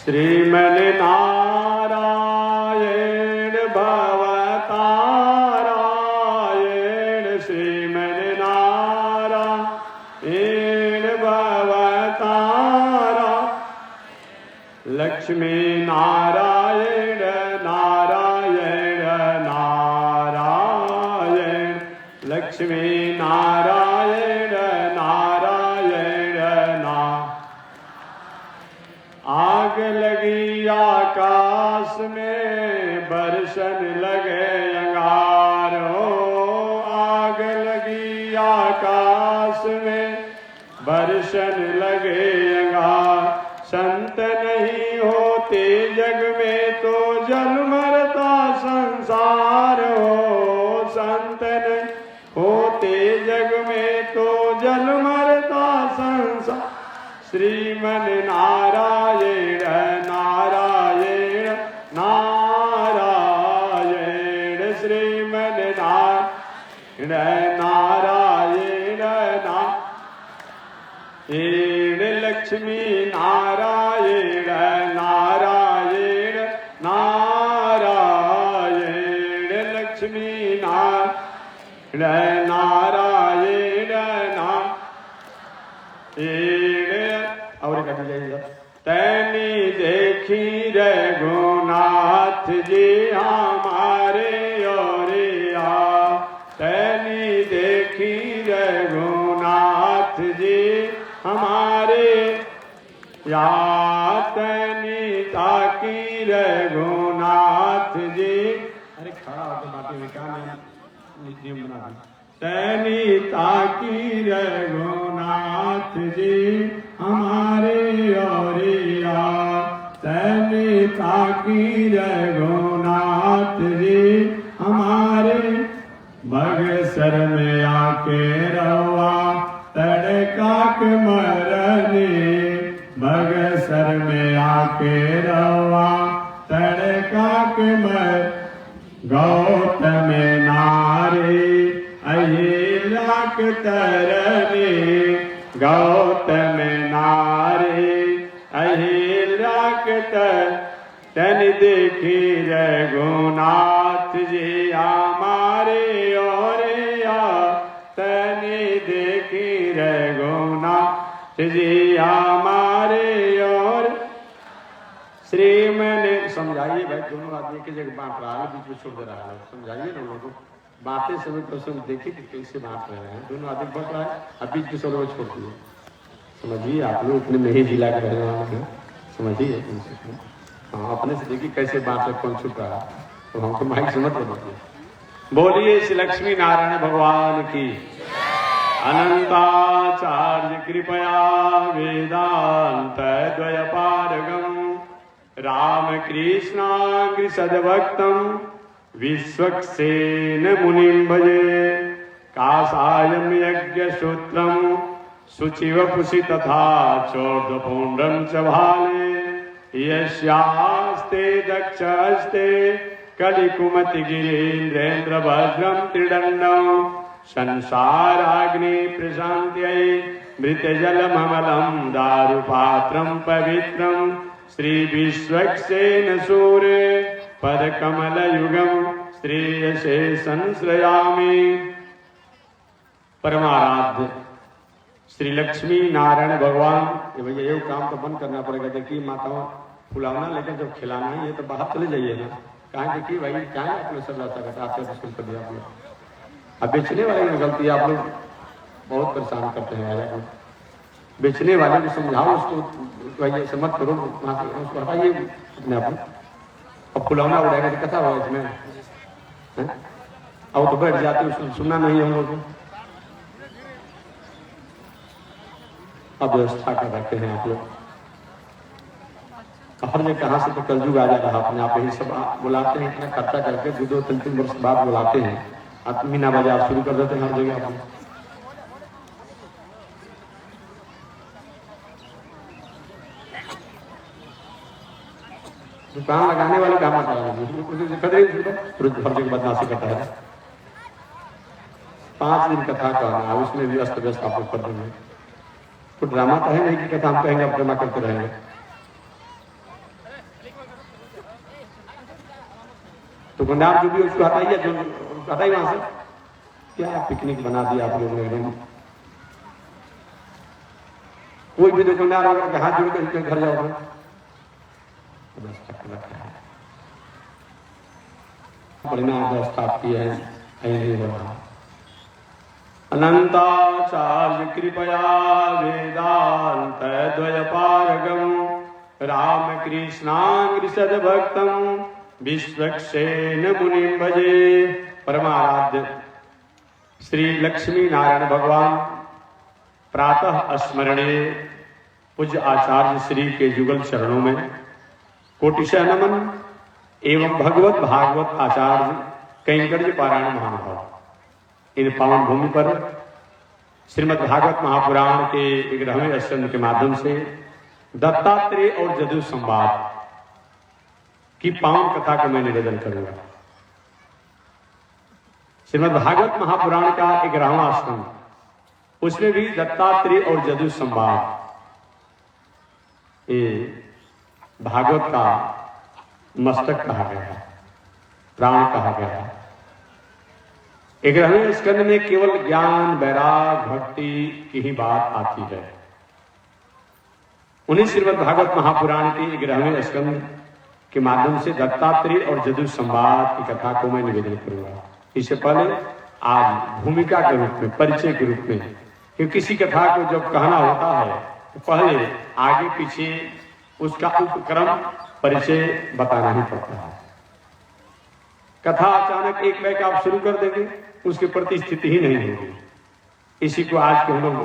श्रीमन्नारायण भवतारायण श्रीमन्नारायण भवतारा लक्ष्मी नारायण नारायण नारायण लक्ष्मी नारायण नारायण ना आग लगी आकाश में बरसन लगे अंगारो आग लगी आकाश में बरसन लगे अंगार संत नहीं होते जग में तो जल मरता संसार हो संत नहीं होते जग में तो जल मरता संसार श्रीमन्नारायण नारायण नारायण श्रीमन्नारायण नारायण नारायण लक्ष्मी नारायण नारायण नारायण लक्ष्मी नारायण नारायण नारायण और तैनी देखी रघुनाथ जी हमारे ओरिया तैनी देखी रघुनाथ जी हमारे या तैनी ताकी रघुनाथ जी अरे खड़ा होकर बातें में क्या नियम बना तैनी ताकी रघुनाथ जी हमारे ओरिया तैनी ताकी रघुनाथ जी हमारे बगसर में आके रवा तड़काक मरने बगसर में आके रवा तड़काक मर गौतम नारी अहिलाक तरने गौतम नारी अहिलाक तन देखी रघुनाथ जी हमारे ओरिया तनी देखी रघुनाथ जी हमारे और श्रीमन समझाइए भाई दोनों आदमी की जगह बांट रहा है बीच में छोड़ दे रहा है समझाइए ना लोगों को बातें समय प्रसंग देखिए कि कैसे बांट रहे हैं दोनों आदमी बढ़ रहा है अब बीच में सब छोड़ दिए समझिए आप लोग इतने में ही जिला के रहने वाले हैं समझिए हाँ अपने से देखिए कैसे बांट रहे कौन छुप रहा है तो हमको माइक से मत बताइए बोलिए श्री लक्ष्मी नारायण भगवान की अनंताचार्य कृपया वेदांत द्वयपारगम रामकृष्णाग्र सद्भक्तम विश्वक्सेन मुनिं भजे कासायं यज्ञसूत्रं शुचिवपुषि तथा चोर्ध्वपुण्ड्रं च भाले यस्यास्ते दक्षहस्ते कलिकुमतिगिरीन्द्रेन्द्रभद्रं त्रिदण्डं संसाराग्नि प्रशान्त्यै मृतजलममलं दारुपात्रं पवित्रं श्रीविश्वक्सेन सूर्य पदकमलयुगं श्रेयसे संश्रयामि परमाराध्य श्री लक्ष्मी नारायण भगवान ये भैया ये काम तो बंद करना पड़ेगा देखिए माताओं फुलाना लेकिन जब खिलाना है ये तो बाहर चले जाइए ना कहाँ देखिए भाई क्या है आप लोग सब रास्ता घटाते हैं मुश्किल कर दिया आप लोग अब बेचने वाले की गलती आप लोग बहुत परेशान करते हैं यार बेचने वाले को समझाओ उसको भाई ऐसे मत करो उसको हटाइए अपने आप अब फुलौना उड़ाएगा तो कथा होगा इसमें अब तो बैठ जाते उसको सुनना नहीं हम लोग अब व्यवस्था कर रखे हैं आप लोग हर जगह कहाँ से तो कलयुग आ जा रहा अपने आप यही सब बुलाते हैं इतना खर्चा करके 2-3 वर्ष बाद बुलाते हैं आप मीना बाजार शुरू कर देते हैं हर जगह आप दुकान लगाने वाले काम आता है हर जगह बदमाशी करता है 5 दिन कथा कहना उसमें भी अस्त व्यस्त आप लोग कर देंगे तो ड्रामा तो है नहीं कि कथा हम कहेंगे आप ड्रामा करते रहेंगे दुकानदार जो भी उसको हटाइए, जो हटाइए वहां से। क्या पिकनिक बना दिया आप लोगों ने। कोई भी दुकानदार अगर हाथ जोड़ कर घर जाओगे बस चक्कर लगता है। बढ़िया व्यवस्था की है, नहीं हो रहा। अनंताचार्य कृपया वेदांत द्वयपारगम रामकृष्णांग्रिसद भक्तम विश्वक्सेन मुनिं भजे। परमाराध्य श्री लक्ष्मी नारायण भगवान प्रातः स्मरणीय पूज्य आचार्य श्री के युगल चरणों में कोटिशः नमन एवं भगवत भागवत आचार्य कैंकर्य पारायण महानुभाव। इन पावन भूमि पर श्रीमद् भागवत महापुराण के 11वें स्कंद के माध्यम से दत्तात्रेय और जदु संवाद की पावन कथा का मैं निवेदन करूंगा। श्रीमद् भागवत महापुराण का 11वां स्कंद, उसमें भी दत्तात्रेय और जदु संवाद, ये भागवत का मस्तक कहा गया है, प्राण कहा गया है। 11वें स्कंद में केवल ज्ञान वैराग भक्ति की ही बात आती है। उन्हीं श्रीमद् भागवत महापुराण के 11वें स्कंद के माध्यम से दत्तात्रेय और जदु संवाद की कथा को मैं निवेदन करूंगा। इससे पहले आज भूमिका के रूप में, परिचय के रूप में, क्योंकि किसी कथा को जब कहना होता है तो पहले आगे पीछे उसका उपक्रम परिचय बताना ही पड़ता है। कथा अचानक एक बैग आप शुरू कर देंगे, उसके प्रति स्थिति ही नहीं होगी। इसी को आज के हम लोग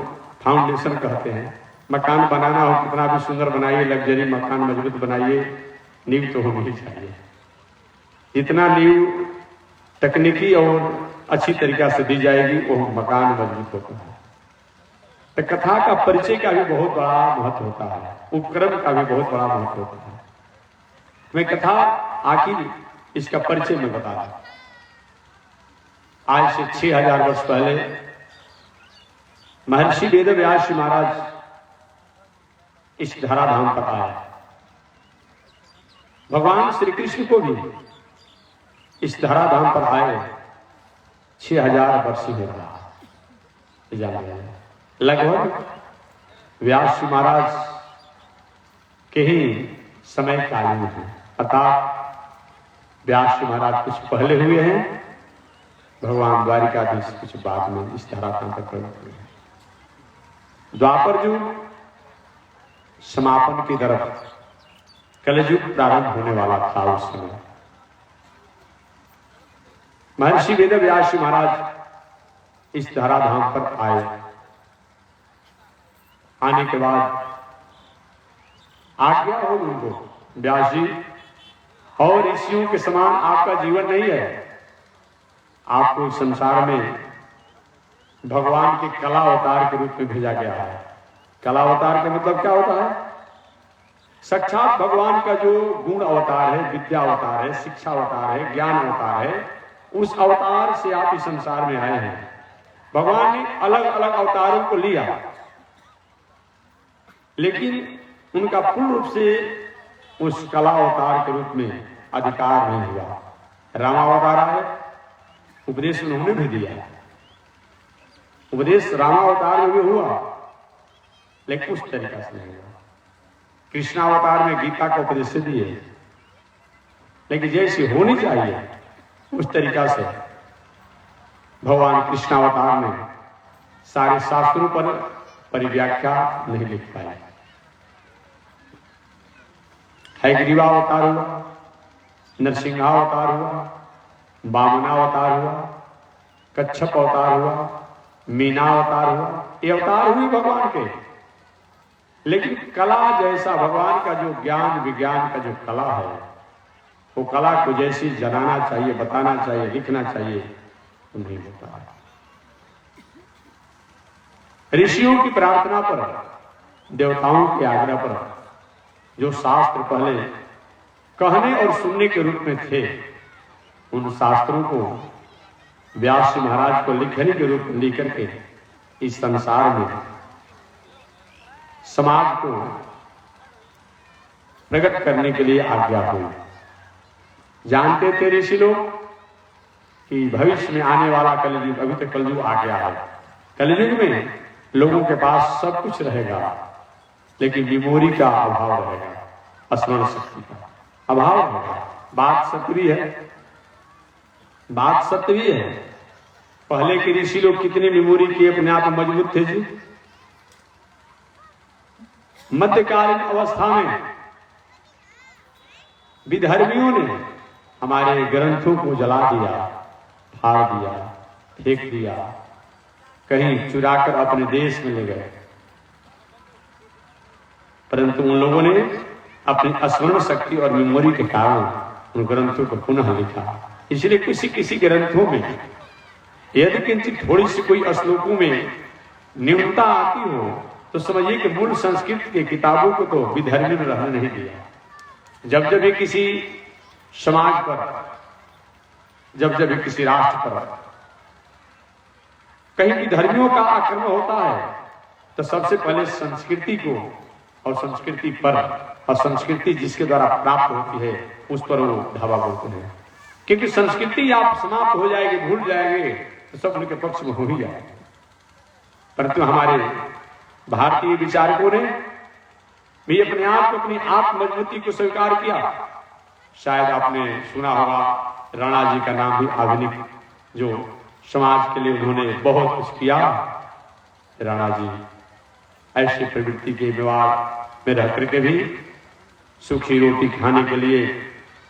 फाउंडेशन कहते हैं। मकान बनाना हो कितना भी सुंदर बनाइए, लग्जरी मकान मजबूत बनाइए, नींव तो होनी ही चाहिए। जितना नींव तकनीकी और अच्छी तरीका से दी जाएगी वो मकान मजबूत होता है। तो कथा का परिचय का भी बहुत बड़ा महत्व होता है, उपक्रम का भी बहुत बड़ा महत्व होता है। मैं कथा आखिर इसका परिचय में बता रहा। आज से 6000 वर्ष पहले महर्षि वेदव्यास महाराज इस धराधाम पर आए। भगवान श्री कृष्ण को भी इस धराधाम पर आए 6000 वर्ष हो रहा। लगभग व्यास महाराज के ही समय का आयु है, अर्थात व्यास महाराज कुछ पहले हुए हैं, भगवान द्वारिकाधीश कुछ बाद में इस धराधाम पर प्रकट हुए हैं। द्वापर युग समापन की तरफ, कलयुग प्रारंभ होने वाला था। उस समय महर्षि वेदव्यास महाराज इस धराधाम पर आए। आने के बाद आज्ञा हो उनको, व्यास जी और ऋषियों के समान आपका जीवन नहीं है। आपको संसार में भगवान के कला अवतार के रूप में भेजा गया है। कला अवतार का मतलब क्या होता है? साक्षात भगवान का जो गुण अवतार है, विद्या अवतार है, शिक्षा अवतार है, ज्ञान अवतार है, उस अवतार से आप इस संसार में आए हैं। भगवान ने अलग अलग अवतारों को लिया, लेकिन उनका पूर्ण रूप से उस कला अवतार के रूप में अधिकार नहीं हुआ। रामावतार आए, उपदेश उन्होंने भी दिया, उपदेश रामावतार में भी हुआ, लेकिन उस तरीका से नहीं हुआ। कृष्णावतार में गीता का उपदेश दिए, लेकिन जैसी होनी चाहिए उस तरीका से भगवान कृष्णावतार में सारे शास्त्रों पर परिव्याख्या नहीं लिख पाए। हयग्रीवावतार हुआ, नरसिंहावतार हुआ, वामनावतार हुआ, कच्छप अवतार हुआ, मीनावतार हुआ। ये अवतार हुई भगवान के, लेकिन कला जैसा भगवान का जो ज्ञान विज्ञान का जो कला है, वो कला को जैसी जनाना चाहिए, बताना चाहिए, लिखना चाहिए, वो नहीं होता। ऋषियों की प्रार्थना पर, देवताओं के आग्रह पर जो शास्त्र पहले कहने और सुनने के रूप में थे, उन शास्त्रों को व्यास महाराज को लिखने के रूप में लेकर के इस संसार में समाज को प्रकट करने के लिए आज्ञा हुई। जानते थे ऋषि लोग कि भविष्य में आने वाला कलयुग, अभी तक कलयुग आ गया है, कलयुग में लोगों के पास सब कुछ रहेगा लेकिन मेमोरी का अभाव रहेगा, स्मरण शक्ति का अभाव रहेगा। बात सत्य है, बात सत्य भी है। पहले के ऋषि लोग कितनी मेमोरी के अपने आप मजबूत थे जी। मध्यकालीन अवस्था में विधर्मियों ने हमारे ग्रंथों को जला दिया, फाड़ दिया, फेंक दिया, कहीं चुराकर अपने देश में ले गए, परंतु उन लोगों ने अपनी स्मरण शक्ति और मेमोरी के कारण उन ग्रंथों को पुनः लिखा। इसलिए किसी किसी ग्रंथों में यदि किंचित थोड़ी सी कोई श्लोकों में न्यूनता आती हो तो समझिए कि मूल संस्कृत के किताबों को तो विधर्मी में रहने नहीं दिया। जब जब भी किसी समाज पर, जब जब भी किसी राष्ट्र पर कहीं विधर्मियों का आक्रमण होता है तो सबसे पहले संस्कृति को और संस्कृति पर और संस्कृति जिसके द्वारा प्राप्त होती है उस पर वो धावा बोलते हैं, क्योंकि संस्कृति आप समाप्त हो जाएगी, भूल जाएंगे तो सब उनके पक्ष में हो ही जाएगा। परंतु हमारे भारतीय विचारकों ने भी अपने आप को, अपनी आत्म मजबूती को स्वीकार किया। शायद आपने सुना होगा राणा जी का नाम भी, आधुनिक जो समाज के लिए उन्होंने बहुत कुछ किया। राणा जी ऐसी प्रवृत्ति के विवाद में रह करके भी सूखी रोटी खाने के लिए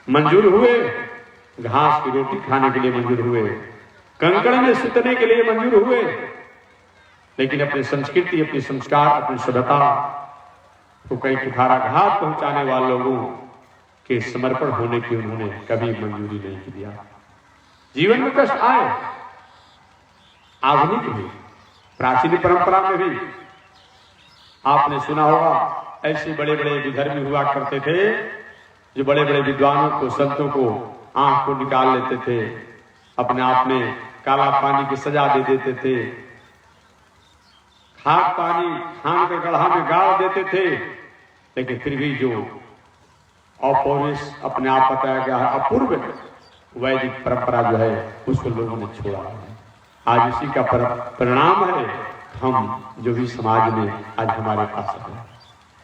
मंजूर हुए, घास की रोटी खाने के लिए मंजूर हुए, कंकड़ में सुतने के लिए मंजूर हुए, लेकिन अपनी संस्कृति, अपनी संस्कार, अपनी सभ्यता को कई कुठाराघात पहुंचाने वाले लोगों के समर्पण होने की उन्होंने कभी मंजूरी नहीं दिया। जीवन में कष्ट आए, आधुनिक भी, प्राचीन परंपरा में भी आपने सुना होगा ऐसे बड़े बड़े विधर्मी हुआ करते थे जो बड़े बड़े विद्वानों को, संतों को आंख को निकाल लेते थे, अपने आप में काला पानी की सजा दे देते थे, खाक पानी छान कर गढ़ा में गाड़ देते थे, लेकिन फिर भी जो अपौरुष अपने आप बताया गया है, अपूर्व वैदिक परंपरा जो है उसको लोगों ने छोड़ा। आज उसी का परिणाम है हम जो भी समाज में आज हमारे पास है।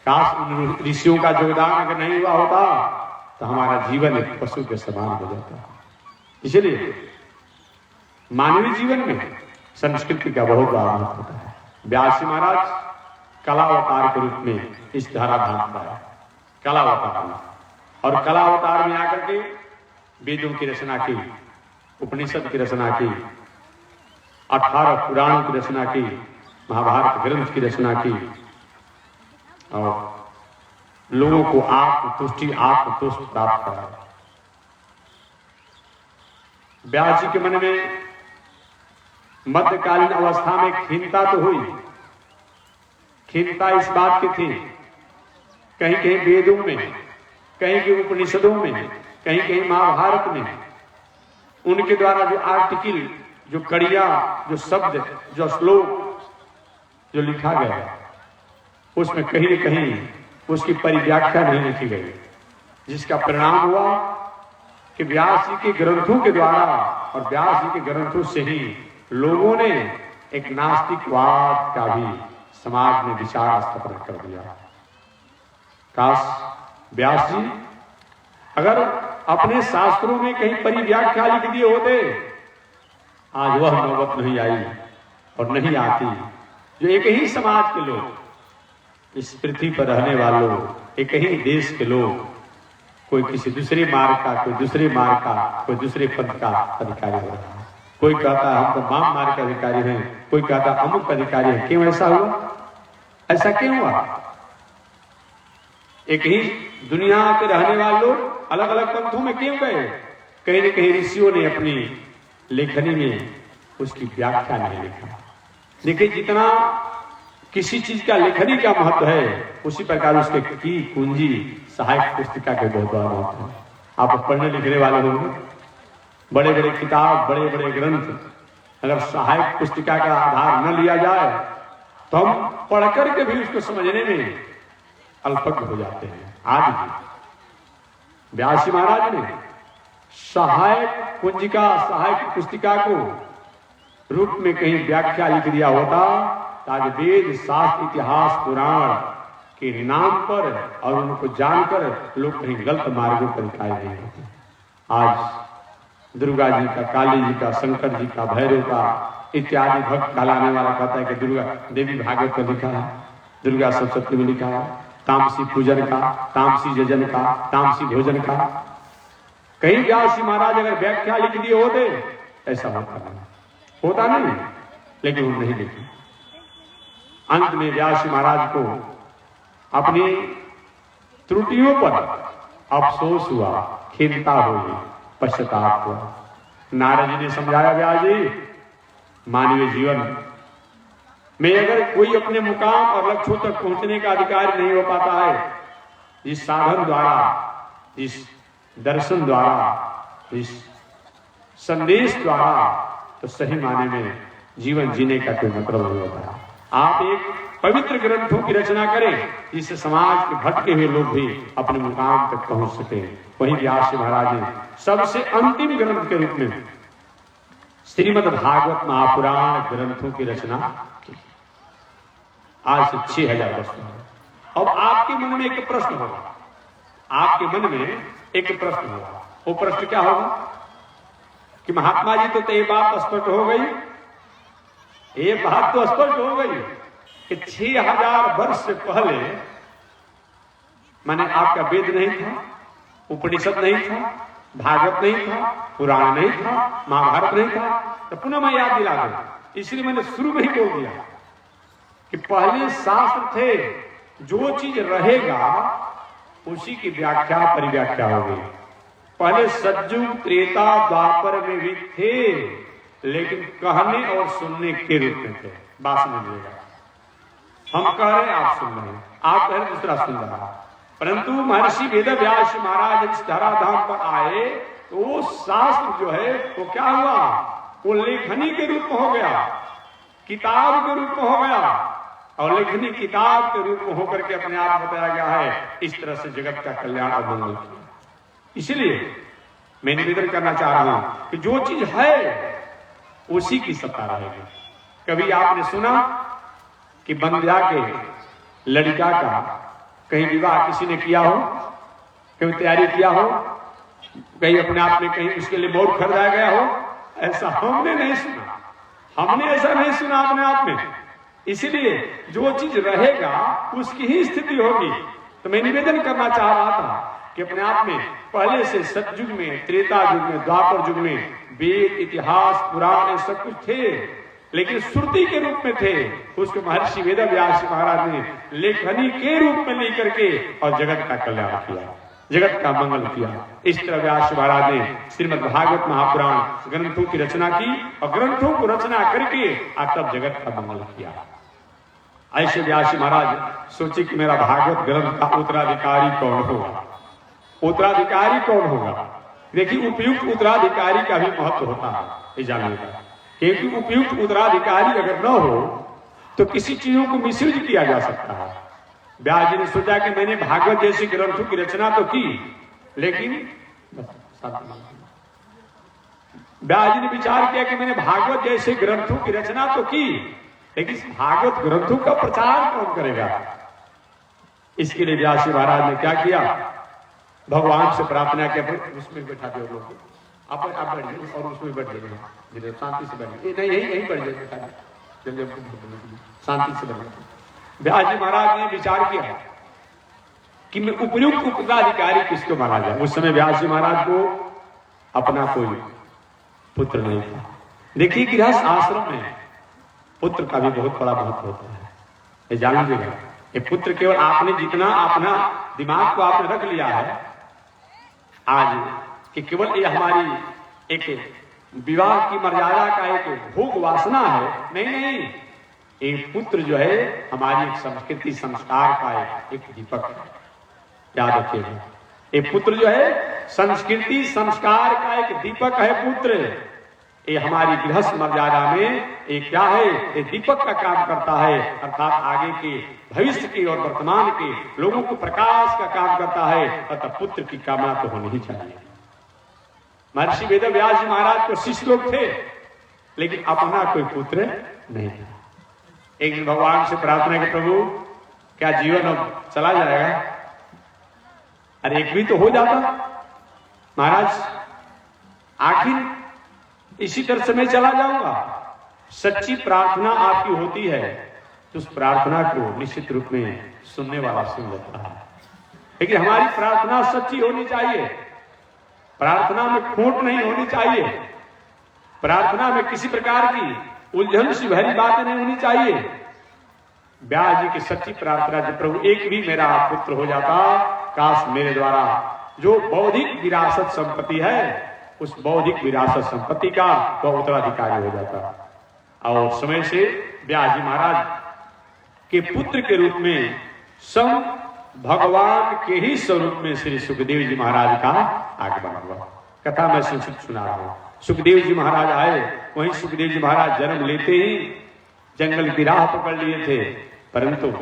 काश उन ऋषियों का योगदान अगर नहीं हुआ होता तो हमारा जीवन एक पशु के समान हो जाता। इसलिए मानवीय जीवन में संस्कृति का बहुत बड़ा महत्व होता है। व्यास जी महाराज कलावतार के रूप में इस धारा भागता है, कलावतार में, और कलावतार में आकर के वेदों की रचना की, उपनिषद की रचना की, 18 पुराणों की रचना की, महाभारत ग्रंथ की रचना की और लोगों को आत्मतुष्टि, आत्मतुष्ट प्राप्त करा। व्यास जी के मन में मध्यकालीन अवस्था में खीनता तो हुई। खीनता इस बात की थी, कहीं कहीं वेदों में, कहीं कहीं उपनिषदों में, कहीं कहीं महाभारत में उनके द्वारा जो आर्टिकल, जो कड़िया, जो शब्द, जो श्लोक जो लिखा गया उसमें कहीं न कहीं उसकी परिव्याख्या नहीं लिखी गई, जिसका परिणाम हुआ कि व्यास जी के ग्रंथों के द्वारा और व्यास जी के ग्रंथों से ही लोगों ने एक नास्तिकवाद का भी समाज में विचार स्थापना कर दिया। काश व्यास जी अगर अपने शास्त्रों में कहीं परिव्याख्या लिख दिए होते, आज वह नौबत नहीं आई और नहीं आती जो एक ही समाज के लोग, इस पृथ्वी पर रहने वालों, एक ही देश के लोग, कोई किसी दूसरे मार्ग का, कोई दूसरे मार्ग का, कोई दूसरे पद का अधिकारी हो रहा है। कोई कहता है हम तो वाम मार्ग के अधिकारी हैं, कोई कहता है अमुक अधिकारी है। क्यों ऐसा हुआ? ऐसा क्यों हुआ? एक ही दुनिया के रहने वाले लोग अलग अलग पंथों में क्यों गए? कहीं न कहीं ऋषियों ने अपनी लेखनी में उसकी व्याख्या नहीं लिखा। देखिए, जितना किसी चीज का लेखनी का महत्व है उसी प्रकार उसके की कुंजी सहायक पुस्तिका के बहुत बड़ा महत्व है। आप पढ़ने लिखने वाले होंगे, बड़े बड़े किताब, बड़े बड़े ग्रंथ अगर सहायक पुस्तिका का आधार न लिया जाए तो हम पढ़ करके भी उसको समझने में अल्पज्ञ हो जाते हैं। आज भी व्यास जी महाराज ने सहायक कुंजिका, सहायक पुस्तिका को रूप में कहीं व्याख्या लिख दिया होता, ताकि वेद शास्त्र इतिहास पुराण के नाम पर और उनको जानकर लोग कहीं गलत मार्गों पर दिखाई नहीं होते। आज दुर्गा जी का, काली जी का, शंकर जी का, भैरव का इत्यादि भक्त कहलाने वाला कहता है कि दुर्गा देवी भागवत में लिखा है, दुर्गा सप्तशती में लिखा है, तामसी पूजन का, तामसी जजन का, तामसी भोजन का। कहीं व्यास जी महाराज अगर व्याख्या लिख दिए होते, ऐसा होता नहीं, लेकिन वो नहीं लिखी। अंत में व्यास जी महाराज को अपनी त्रुटियों पर अफसोस हुआ, खिन्नता हुई, पश्चाताप हुआ। नारद जी ने समझाया, व्यास जी मानवीय जीवन में अगर कोई अपने मुकाम और लक्ष्यों तक पहुंचने का अधिकार नहीं हो पाता है, जिस साधन द्वारा, जिस दर्शन द्वारा, जिस संदेश द्वारा, तो सही माने में जीवन जीने का कोई मतलब नहीं होता। आप एक पवित्र ग्रंथों की रचना करें जिससे समाज के भटके हुए लोग भी अपने मुकाम तक पहुंच सके। वही व्यास जी महाराज ने सबसे अंतिम ग्रंथ के रूप में श्रीमद् भागवत महापुराण ग्रंथों की रचना की। आज से 6000 वर्ष पहले। अब आपके मन में एक प्रश्न होगा, आपके मन में एक प्रश्न होगा। वो प्रश्न क्या होगा कि महात्मा जी तो ये बात स्पष्ट हो गई, ये बात तो स्पष्ट हो गई कि 6000 वर्ष से पहले माने आपका वेद नहीं था, उपनिषद नहीं था, भागवत नहीं था, पुराण नहीं था, महाभारत नहीं था। तो पुनः मैं याद दिला दूं, इसलिए मैंने शुरू में ही बोल दिया कि पहले शास्त्र थे, जो चीज रहेगा उसी की व्याख्या परिव्याख्या होगी। पहले सतयुग त्रेता द्वापर में भी थे, लेकिन कहने और सुनने के रूप में थे। बात समझिएगा, हम कह रहे हैं, आप सुन रहे हैं, आप कह रहे दूसरा सुन रहा। परंतु महर्षि वेदव्यास महाराज इस धराधाम पर आए तो वो शास्त्र जो है वो क्या हुआ, वो लेखनी के रूप में हो गया, किताब के रूप में हो गया, और लेखनी किताब के रूप में होकर के अपने आप बताया गया है। इस तरह से जगत का कल्याण और मंगल किया। इसलिए मैं निवेदन करना चाह रहा हूं कि जो चीज है उसी की सत्ता रहेगी। कभी आपने सुना कि बंध्या के लड़का का कहीं विवाह किसी ने किया हो, कहीं तैयारी किया हो, कहीं अपने आप में कहीं उसके लिए मोड़ खरीदा गया हो? ऐसा हमने नहीं सुना, हमने ऐसा नहीं सुना अपने आप में। इसलिए जो चीज रहेगा उसकी ही स्थिति होगी। तो मैं निवेदन करना चाह रहा था कि अपने आप में पहले से सतयुग में, त्रेता युग में, द्वापर युग में वेद, इतिहास, पुराण सब कुछ थे, लेकिन श्रुति के रूप में थे। उसको महर्षि वेदव्यास महाराज ने लेखनी के रूप में लेकर के और जगत का कल्याण किया, जगत का मंगल किया। इस तरह व्यास महाराज ने श्रीमद् भागवत महापुराण ग्रंथों की रचना की और ग्रंथों को रचना करके और तब जगत का मंगल किया। ऐसे व्यास महाराज सोचे कि मेरा भागवत ग्रंथ का उत्तराधिकारी कौन होगा, उत्तराधिकारी कौन होगा। देखिए, उपयुक्त उत्तराधिकारी का भी महत्व होता है, ये जानने का। क्योंकि उपयुक्त उत्तराधिकारी अगर न हो तो किसी चीजों को मिसयूज किया जा सकता है। व्यास जी ने सोचा कि मैंने भागवत जैसी ग्रंथों की रचना तो की, लेकिन व्यास जी ने विचार किया कि मैंने भागवत जैसे ग्रंथों की रचना तो की, लेकिन भागवत ग्रंथों का प्रचार कौन करेगा। इसके लिए व्यास जी महाराज ने क्या किया, भगवान से प्रार्थना किया, उसमें बैठा दो लोग, आप बैठिए और उसमें बैठ जाइए, शांति से बैठिए, नहीं यही बैठ जाइए, शांति से बैठिए। व्यास जी महाराज ने विचार किया कि मैं उपयुक्त उत्तराधिकारी किसको माना जाए। उस समय व्यास जी महाराज को अपना कोई पुत्र नहीं था। देखिए, गृहस्थ आश्रम में पुत्र का भी बहुत बड़ा महत्व होता है, ये जान लीजिएगा। ये पुत्र केवल आपने जितना अपना दिमाग को आपने रख लिया है आज कि केवल ये हमारी एक विवाह की मर्यादा का एक भोग वासना है, नहीं, एक पुत्र जो है हमारी एक संस्कृति संस्कार का एक दीपक है। याद रखिएगा, एक पुत्र जो है संस्कृति संस्कार का एक दीपक है। पुत्र ये हमारी गृहस्थ मर्यादा में एक क्या है, एक दीपक का काम करता है, अर्थात आगे के भविष्य के और वर्तमान के लोगों को प्रकाश का काम करता है। अतः पुत्र की कामना तो होनी ही चाहिए। महर्षि वेदव्यास जी महाराज को शिष्य लोग थे, लेकिन अपना कोई पुत्र नहीं था। एक दिन भगवान से प्रार्थना की, प्रभु क्या जीवन अब चला जाएगा? अरे एक भी तो हो जाता महाराज, आखिर इसी तरह से मैं चला जाऊंगा। सच्ची प्रार्थना आपकी होती है तो उस प्रार्थना को निश्चित रूप में सुनने वाला सुन लेता है। लेकिन हमारी प्रार्थना सच्ची होनी चाहिए, प्रार्थना में खोट नहीं होनी चाहिए, प्रार्थना में किसी प्रकार की उलझन सी भरी बातें नहीं होनी चाहिए। व्यास जी की सच्ची प्रार्थना जब, प्रभु एक भी मेरा पुत्र हो जाता, काश मेरे द्वारा जो बौद्धिक विरासत संपत्ति है उस बौद्धिक विरासत संपत्ति का वह उत्तराधिकारी हो जाता। और समय से व्यास जी महाराज के पुत्र के रूप में स्वयं भगवान के ही स्वरूप में श्री सुखदेव जी महाराज का आगमन हुआ। कथा मैं सुना रहा हूं। सुखदेव जी महाराज आए, वहीं सुखदेव जी महाराज जन्म लेते ही जंगल की राह पकड़ लिए थे, परंतु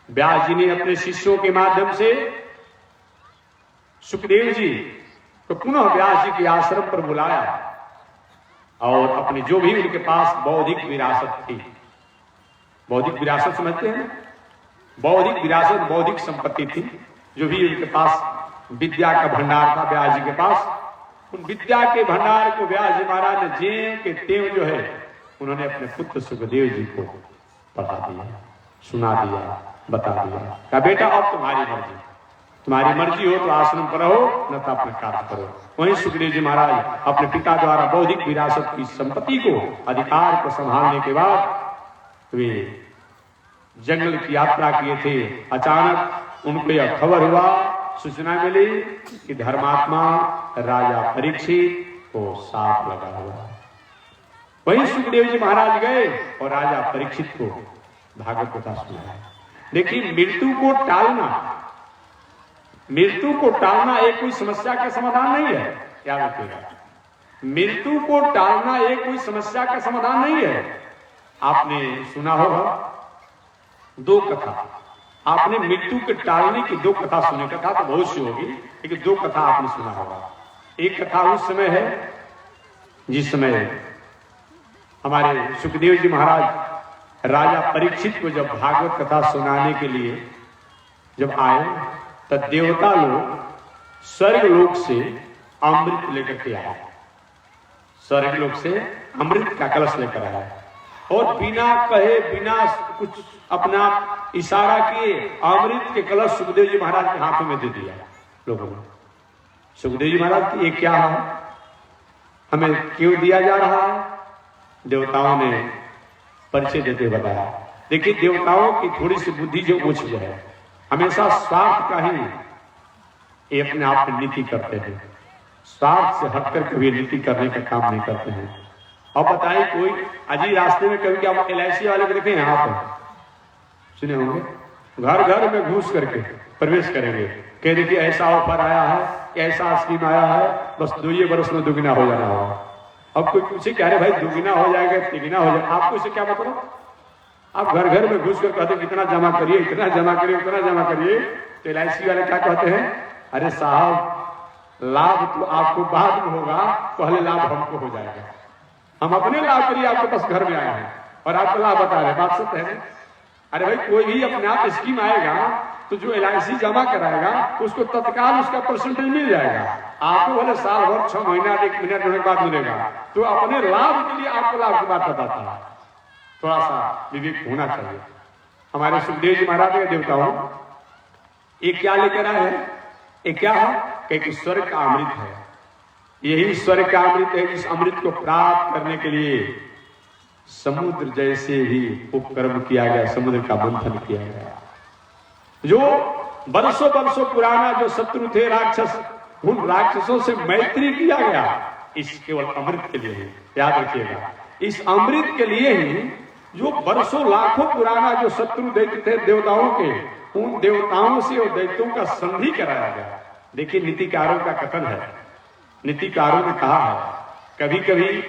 व्यास जी ने अपने शिष्यों के माध्यम से सुखदेव जी को पुनः व्यास जी के आश्रम पर बुलाया और अपनी जो भी उनके पास बौद्धिक विरासत थी, बौद्धिक विरासत समझते हैं, बौद्धिक विरासत बौद्धिक संपत्ति थी, जो भी उनके पास विद्या का भंडार था व्यास जी के पास, उन विद्या के भंडार को व्यास जी महाराज ने जेव के तेव जो है उन्होंने अपने पुत्र सुखदेव जी को पढ़ा दिया, सुना दिया, बता दिया। कहा बेटा अब तुम्हारी मर्जी हो तो आश्रम पर रहो, न तो अपना कार्य करो। वहीं सुखदेव जी महाराज अपने पिता द्वारा बौद्धिक विरासत की संपत्ति को, अधिकार को संभालने के बाद वे जंगल की यात्रा किए थे। अचानक उनको यह खबर हुआ, सूचना मिली कि धर्मात्मा राजा परीक्षित को सांप लगा हुआ। वहीं सुखदेव जी महाराज गए और राजा परीक्षित को भागवत कथा सुनाया। देखिए, मृत्यु को टालना एक कोई समस्या का समाधान नहीं है, याद रखिएगा। मृत्यु को टालना एक कोई समस्या का समाधान नहीं है। आपने सुना होगा दो कथा, आपने मृत्यु के टालने की दो कथा सुनी। कथा तो बहुत सी होगी, लेकिन दो कथा आपने सुना होगा। एक कथा उस समय है जिस समय हमारे सुखदेव जी महाराज राजा परीक्षित को जब भागवत कथा सुनाने के लिए जब आए, तब देवता लोग स्वर्ग लोक से अमृत लेकर के आए, स्वर्ग लोक से अमृत का कलश लेकर आए और बिना कहे, बिना कुछ अपना इशारा किए अमृत के कलश सुखदेव जी महाराज के हाथों में दे दिया लोगों ने। सुखदेव जी महाराज की ये क्या है, हमें क्यों दिया जा रहा है? देवताओं ने परिचय देते बताया। देखिए, देवताओं की थोड़ी सी बुद्धि जो उच्च है, हमेशा स्वार्थ का ही ये अपने आप में नीति करते हैं, स्वार्थ से हटकर कभी नीति करने का काम नहीं करते हैं। और बताइए, कोई अजी रास्ते में कभी क्या LIC वाले को देखे हैं, यहाँ पर सुने होंगे, घर घर में घुस करके प्रवेश करेंगे, कह देखिए ऐसा ऑफर आया है, ऐसा स्कीम आया है, बस 2 वर्ष में दुगना हो जाना होगा। अब कोई पूछे क्या रे भाई दुगना हो जाएगा, तिगुना हो जाएगा, आपको इसे क्या मतलब? आप घर घर में घुस कर कहते कितना जमा करिए, इतना जमा करिए, उतना जमा करिए। तो LIC वाले क्या कहते हैं, अरे साहब लाभ तो आपको बाद में होगा, पहले लाभ हमको हो जाएगा। हम अपने लाभ के लिए आपके पास घर में आए हैं और आपको लाभ बता रहे हैं, बात सत्य है। अरे भाई, कोई भी अपने आप स्कीम आएगा तो जो LIC जमा कराएगा उसको तत्काल उसका परसेंटेज मिल जाएगा। आपको भले साल भर 6 महीना 1 महीना होने के बाद मिलेगा। तो अपने लाभ के लिए आपको लाभ की बात बताता है, थोड़ा सा विवेक होना चाहिए। हमारे सुखदेव जी महाराज के देवताओं ये क्या लेकर आए हैं, ये क्या है कि स्वर्ग का अमृत है। यही स्वर्ग का अमृत है, इस अमृत को प्राप्त करने के लिए समुद्र जैसे ही उपक्रम किया गया, समुद्र का मंथन किया गया। जो वर्षों वर्षों पुराना जो शत्रु थे राक्षस, उन राक्षसों से मैत्री किया गया इस केवल अमृत के लिए ही। याद रखिएगा, इस अमृत के लिए ही जो वर्षों लाखों पुराना जो शत्रु दैत्य थे देवताओं के, उन देवताओं से और दैत्यों का संधि कराया गया। देखिए, नीतिकारों का कथन है, नीतिकारों ने कहा है कभी कभी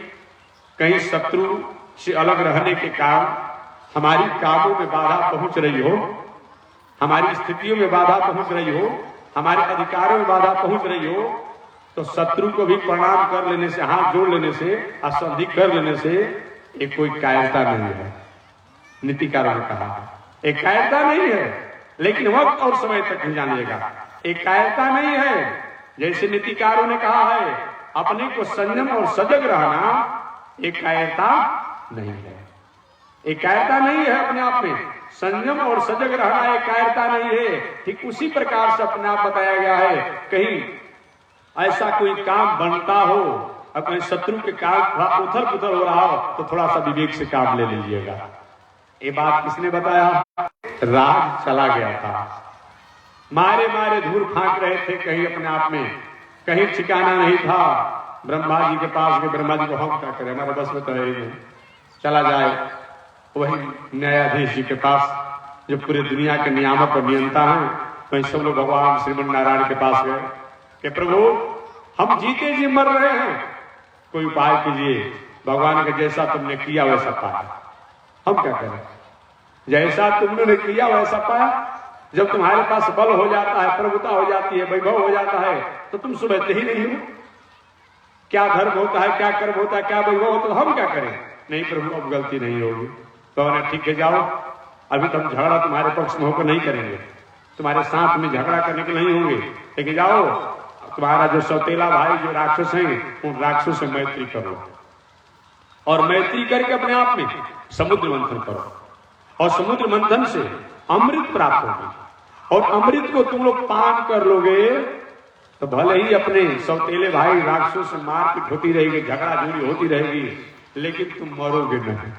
कहीं शत्रु से अलग रहने के कारण हमारी कामों में बाधा पहुंच रही हो, हमारी स्थितियों में बाधा पहुंच रही हो, हमारे अधिकारों में बाधा पहुंच रही हो, तो शत्रु को भी प्रणाम कर लेने से, हाथ जोड़ लेने से, संधि कर लेने से एक कोई कायरता नहीं है। नीतिकारों ने कहा एक कायरता नहीं है, लेकिन वक्त और समय तक नहीं जानिएगा। एक कायरता नहीं है, जैसे नीतिकारों ने कहा है अपने को संयम और सजग रहना, एक कायरता नहीं है। एक कायरता नहीं है अपने आप में, संयम और सजग रहना एक कायरता नहीं है। ठीक उसी प्रकार से अपने आप बताया गया है, कहीं ऐसा कोई काम बनता हो, अपने शत्रु के काम उथल पुथल हो रहा हो, तो थोड़ा सा विवेक से काम ले लीजिएगा। ये बात किसने बताया? राज चला गया था, मारे मारे धूल फांक रहे थे कहीं अपने आप में, कहीं ठिकाना नहीं था। ब्रह्मा जी के पास गए, ब्रह्मा जी को हम क्या करें, हमारे बस में तो है ही नहीं, चला जाए वही न्यायाधीश जी के पास जो पूरी दुनिया के नियामक और नियंता हैं। वही सब लोग भगवान श्रीमन नारायण के पास गए कि प्रभु हम जीते जी मर रहे हैं, कोई उपाय कीजिए। भगवान के जैसा तुमने किया वैसा पाया, हम क्या करें? जैसा तुमने किया वैसा पाया। जब तुम्हारे पास बल हो जाता है, प्रभुता हो जाती है, वैभव हो जाता है, तो तुम सुबहते ही नहीं हो। क्या धर्म होता है, क्या कर्म होता है, क्या वैभव होता है, हम क्या करें? नहीं प्रभु अब गलती नहीं होगी। तो ठीक है जाओ, अभी तुम झगड़ा तुम्हारे पक्ष में होकर नहीं करेंगे, तुम्हारे साथ में झगड़ा करने के नहीं होंगे, लेकिन जाओ तुम्हारा जो सौतेला भाई जो राक्षस हैं उन राक्षसों से मैत्री करो, और मैत्री करके अपने आप में समुद्र मंथन करो, और समुद्र मंथन से अमृत प्राप्त होगी, और अमृत को तुम लोग पान कर लोगे तो भले ही अपने सौतेले भाई राक्षसों से मारपीट होती रहेगी, झगड़ा झूरी होती रहेगी, लेकिन तुम मरोगे नहीं,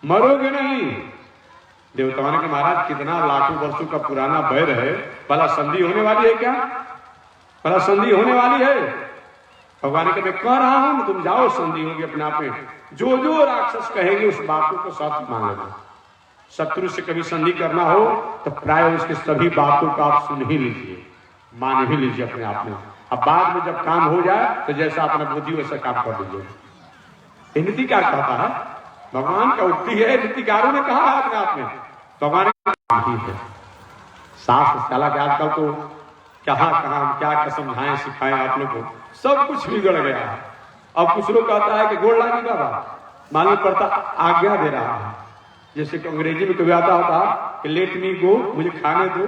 मरोगे नहीं। देवताओं ने कहा महाराज कितना लाखों वर्षों का पुराना बैर है, भला संधि होने वाली है क्या? भला संधि होने वाली है? भगवान ने कहा मैं कह रहा हूं, तुम जाओ संधि होगी अपने आप में। जो जो राक्षस कहेंगे उस बातों को साथ मान लेना। शत्रु से कभी संधि करना हो तो प्राय उसके सभी बातों को आप सुन ही लीजिए, मान ही लीजिए अपने आप में। अब बाद में जब काम हो जाए तो जैसा अपना बुद्धि वैसा काम कर लीजिए। नीतिकार कहता है, भगवान का उक्ति है, नीतिकारों ने कहा है अपने आप में, भगवान नहीं है। शास्त्र चला के आजकल तो कहाँ क्या समझाएं सिखाएं आप लोग को, सब कुछ बिगड़ गया है। अब कुछ लोग कहता है कि गोड़ लागी बाबा, मालूम पड़ता आज्ञा दे रहा है। जैसे कि अंग्रेजी में कभी आता होता कि लेट मी गो, मुझे खाने दो,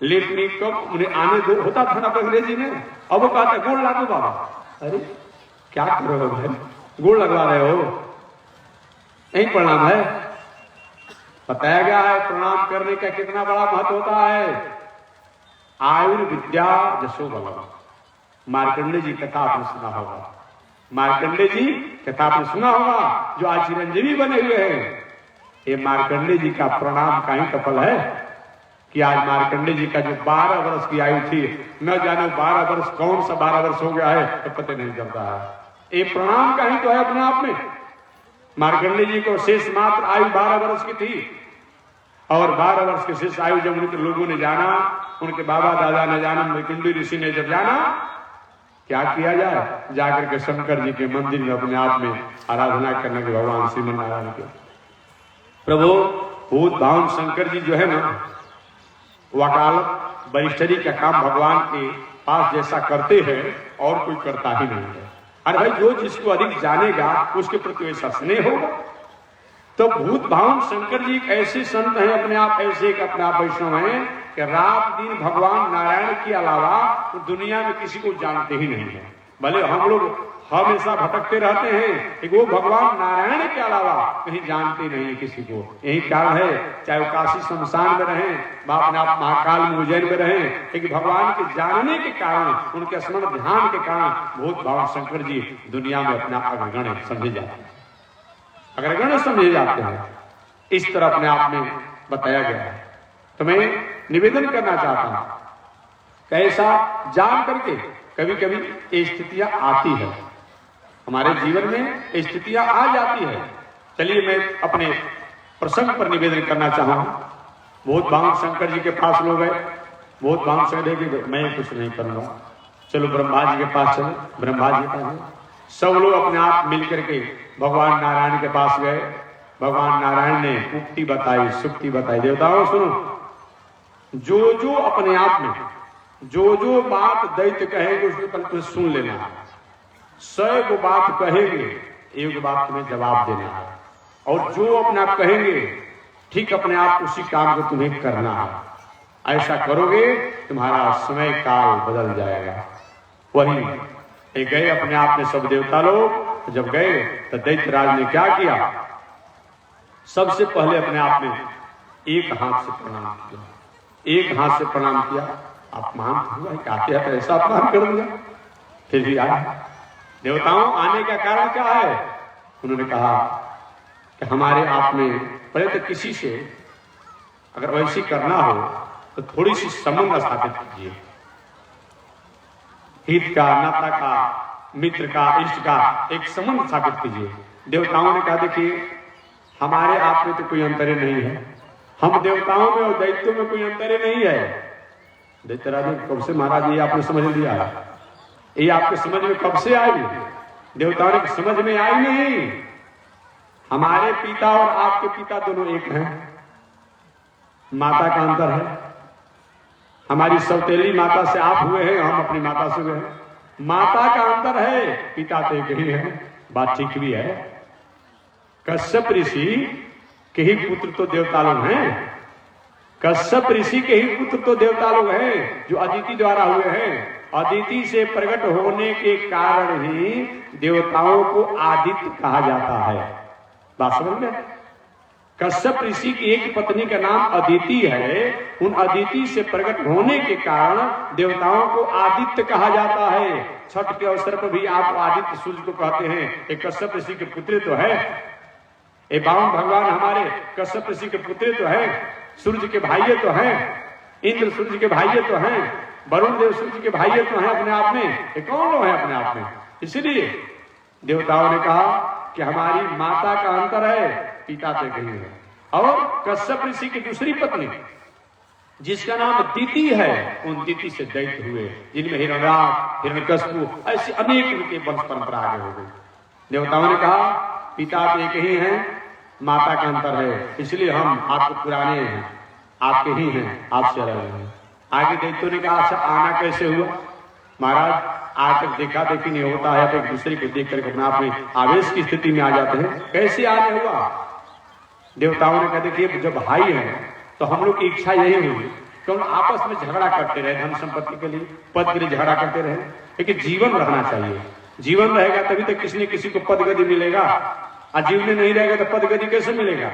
लेट मी कम, मुझे आने दो, होता था ना अंग्रेजी में। अब वो कहता है गोड़ लागो बाबा। अरे क्या कर रहे हो भाई, गोड़ लगवा रहे हो? नहीं प्रणाम है, बताया गया है प्रणाम करने का कितना बड़ा महत्व होता है। आयुर्विद्या जसो बलम, मार्कंडे जी कथा आपने सुना होगा, मार्कंडे जी कथा आपने सुना होगा, जो आज चिरंजीवी बने हुए हैं। ये मार्कंडे जी का प्रणाम का ही कफल है कि आज मार्कंडे जी का जो 12 वर्ष की आयु थी, न जाने 12 वर्ष कौन सा 12 वर्ष हो गया है तो पता नहीं चलता है। ये प्रणाम का ही तो है अपने आप में। मार्कंडे जी को शेष मात्र आयु 12 वर्ष की थी, और 12 वर्ष के शेष आयु जब उनके लोगों ने जाना, उनके बाबा दादा ने जाना, मृकुंडी ऋषि ने जब जाना, क्या किया जाए, जाकर के शंकर जी के मंदिर में अपने आप में आराधना करने के भगवान श्रीमन नारायण के। प्रभु भूत भावन शंकर जी जो है ना, वकालत बरिष्ठरी का काम भगवान के पास जैसा करते हैं और कोई करता ही नहीं है। अरे भाई जो जिसको अधिक जानेगा उसके प्रति वैसा स्नेह होगा। तो भूत भावन शंकर जी एक ऐसे संत हैं अपने आप, ऐसे एक अपने आप वैष्णव हैं कि रात दिन भगवान नारायण के अलावा तो दुनिया में किसी को जानते ही नहीं है। भले हम लोग हमेशा भटकते रहते हैं कि वो भगवान नारायण के अलावा कहीं जानते नहीं किसी को। यही कारण है, चाहे वो काशी शमशान में रहें, अपने आप महाकाल में उज्जैन में रहें, लेकिन भगवान के जानने के कारण, उनके स्मरण ध्यान के कारण भूत भावन शंकर जी दुनिया में अपना अग्रगण्य समझे जाते हैं, अग्रगण्य समझे जाते हैं। इस तरह अपने आप में बताया गया है। तो मैं निवेदन करना चाहता हूं, कैसा जान करके कभी कभी ये स्थितियां आती है हमारे जीवन में, स्थितियां आ जाती है। चलिए मैं अपने प्रसंग पर निवेदन करना चाहूंगा। बहुत भावन शंकर जी के पास लोग गए, बहुत भावन शंकर जी मैं कुछ नहीं करूंगा, चलो ब्रह्मा जी के पास चलो। ब्रह्मा जी के पास सब लोग अपने आप मिलकर के भगवान नारायण के पास गए। भगवान नारायण ने उक्ति बताई, सुक्ति बताई। देवताओं सुनो, जो जो अपने आप में जो जो बात दैत्य कहेंगे उसके पहले तुम्हें सुन लेना है। 100 को बात कहेंगे, एक बात तुम्हें जवाब देना है, और जो अपने आप कहेंगे ठीक अपने आप उसी काम को तुम्हें करना है। ऐसा करोगे तुम्हारा समय काल बदल जाएगा। वही गए अपने आप में सब देवता लोग। जब गए तो दैत्यराज ने क्या किया, सबसे पहले अपने आप में एक हाथ से प्रणाम किया। एक हाथ से प्रणाम किया। अपमान हुआ, कहते हैं ऐसा अपमान कर दिया, फिर भी आए। देवताओं आने का कारण क्या है? उन्होंने कहा कि हमारे आप में पहले तो किसी से अगर वैसी करना हो तो थोड़ी सी संबंध स्थापित कीजिए, हित का, नाता का, मित्र का, इष्ट का एक संबंध स्थापित कीजिए। देवताओं ने कहा देखिए हमारे आप में तो कोई अंतर नहीं है, हम देवताओं में और दैत्यों में कोई अंतर नहीं है। दैत्यराज कब से महाराज ये आपने समझ लिया है, ये आपके समझ में कब से आई? देवताओं ने समझ में आई नहीं। हमारे पिता और आपके पिता दोनों एक हैं, माता का अंतर है। हमारी सौतेली माता से आप हुए हैं, हम अपनी माता से हुए हैं। माता का अंतर है, पिता तो एक ही है। बात ठीक भी है। कश्यप ऋषि के ही पुत्र तो देवता लोग हैं। कश्यप ऋषि के ही पुत्र तो देवता लोग हैं जो अदिति द्वारा हुए हैं। अदिति से प्रकट होने के कारण ही देवताओं को आदित्य कहा जाता है। बात समझ में? कश्यप ऋषि की एक पत्नी का नाम अदिति है। उन अदिति से प्रकट होने के कारण देवताओं को आदित्य कहा जाता है। छठ के अवसर पर भी आप आदित्य सूर्य को कहते हैं। एक कश्यप ऋषि के पुत्र तो है, ये वामन भगवान हमारे कश्यप ऋषि के पुत्र तो है, सूर्य के भाई तो हैं, इंद्र सूर्य के भाई तो हैं, वरुण देव सूर्य के भाई तो हैं अपने आप में। ये कौन लोग हैं अपने आप में? इसलिए देवताओं ने कहा कि हमारी माता का अंतर है, पिता से कहीं है। और कश्यप ऋषि की दूसरी पत्नी जिसका नाम दिति है, उन दिति से दैत्य हुए, जिनमें हिरण्यराज, हिरण्यकश्यप ऐसी अनेक उनके वंश परंपरा आगे हो गई। देवताओं ने कहा पिता तो एक ही हैं, माता का अंतर है, इसलिए हम आपको पुराने हैं, आपके ही हैं, आपसे अलग हैं। आगे दैत्यों ने कहा अच्छा आना कैसे हुआ? महाराज आज तक देखा देखी नहीं होता है, तो एक दूसरे को देख करके अपने आप में आवेश की स्थिति में आ जाते हैं। कैसे आने हुआ? देवताओं ने कहा देखिए जब भाई हैं तो हम लोग की इच्छा यही हुई कि हम आपस में झगड़ा करते रहे, धन संपत्ति के लिए, पद के लिए झगड़ा करते रहे, लेकिन जीवन रहना चाहिए। जीवन रहेगा तभी तक किसी न किसी को पद गति मिलेगा, और जीवन नहीं रहेगा तो पद गति कैसे मिलेगा?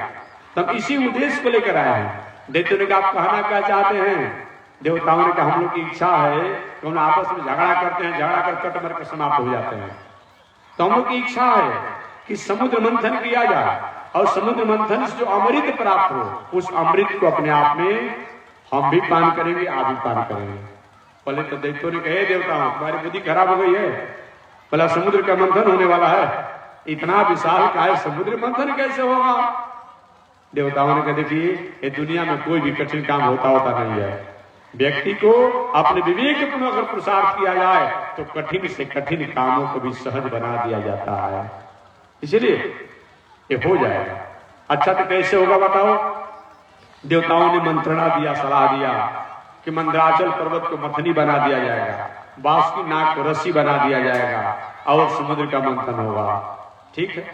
तब इसी उद्देश्य को लेकर आए हैं। दैत्यों ने कहा आप कहना क्या चाहते हैं? देवताओं ने कहा हम लोग की इच्छा है कि हम आपस में झगड़ा करते हैं, झगड़ा कर कट मर कर समाप्त हो जाते हैं। तो हम लोग की इच्छा है कि समुद्र मंथन किया जाए, और समुद्र मंथन से जो अमृत प्राप्त हो उस अमृत को अपने आप में हम भी पान करेंगे, आप भी पान करेंगे। पहले तो दैत्यों ने कहे देवताओं तुम्हारी बुद्धि खराब हो गई है, भला समुद्र का मंथन होने वाला है, इतना विशाल का है, समुद्र मंथन कैसे होगा? देवताओं ने कहा देखिए ये दुनिया में कोई भी कठिन काम होता नहीं है। व्यक्ति को अपने विवेक पूर्ण अगर पुरुषार्थ किया जाए तो कठिन से कठिन कामों को भी सहज बना दिया जाता है। इसलिए ये हो जाएगा। अच्छा तो कैसे होगा बताओ? देवताओं ने मंत्रणा दिया, सलाह दिया कि मंदराचल पर्वत को मथनी बना दिया जाएगा, बांस की नाक को रस्सी बना दिया जाएगा, और समुद्र का मंथन होगा। ठीक है,